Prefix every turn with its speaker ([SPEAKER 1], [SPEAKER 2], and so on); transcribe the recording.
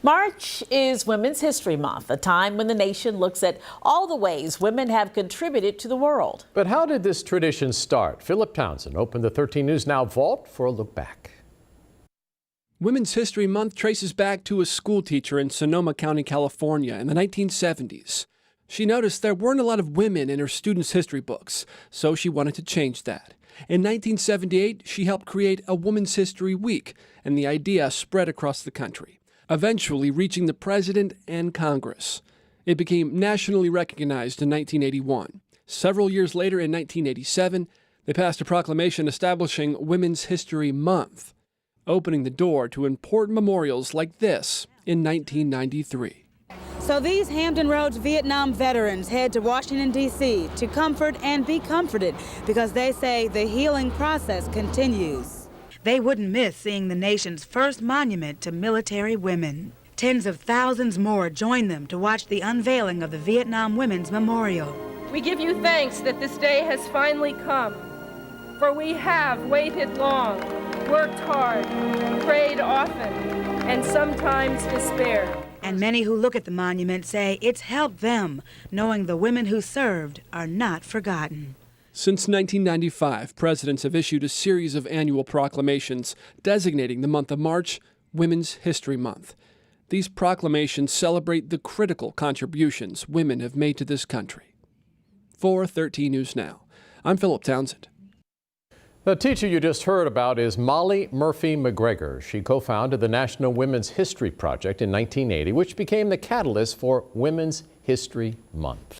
[SPEAKER 1] March is Women's History Month, a time when the nation looks at all the ways women have contributed to the world.
[SPEAKER 2] But how did this tradition start? Philip Townsend opened the 13 News Now vault for a look back.
[SPEAKER 3] Women's History Month traces back to a school teacher in Sonoma County, California in the 1970s. She noticed there weren't a lot of women in her students' history books, so she wanted to change that. In 1978, she helped create a Women's History Week, and the idea spread across the country, eventually reaching the president and Congress. It became nationally recognized in 1981. Several years later, in 1987, they passed a proclamation establishing Women's History Month, opening the door to important memorials like this in 1993.
[SPEAKER 4] So these Hampton Roads Vietnam veterans head to Washington, D.C. to comfort and be comforted because they say the healing process continues. They wouldn't miss seeing the nation's first monument to military women. Tens of thousands more join them to watch the unveiling of the Vietnam Women's Memorial.
[SPEAKER 5] We give you thanks that this day has finally come, for we have waited long, worked hard, prayed often, and sometimes despaired.
[SPEAKER 4] And many who look at the monument say it's helped them, knowing the women who served are not forgotten.
[SPEAKER 3] Since 1995, presidents have issued a series of annual proclamations designating the month of March Women's History Month. These proclamations celebrate the critical contributions women have made to this country. For 13 News Now, I'm Philip Townsend.
[SPEAKER 2] The teacher you just heard about is Molly Murphy McGregor. She co-founded the National Women's History Project in 1980, which became the catalyst for Women's History Month.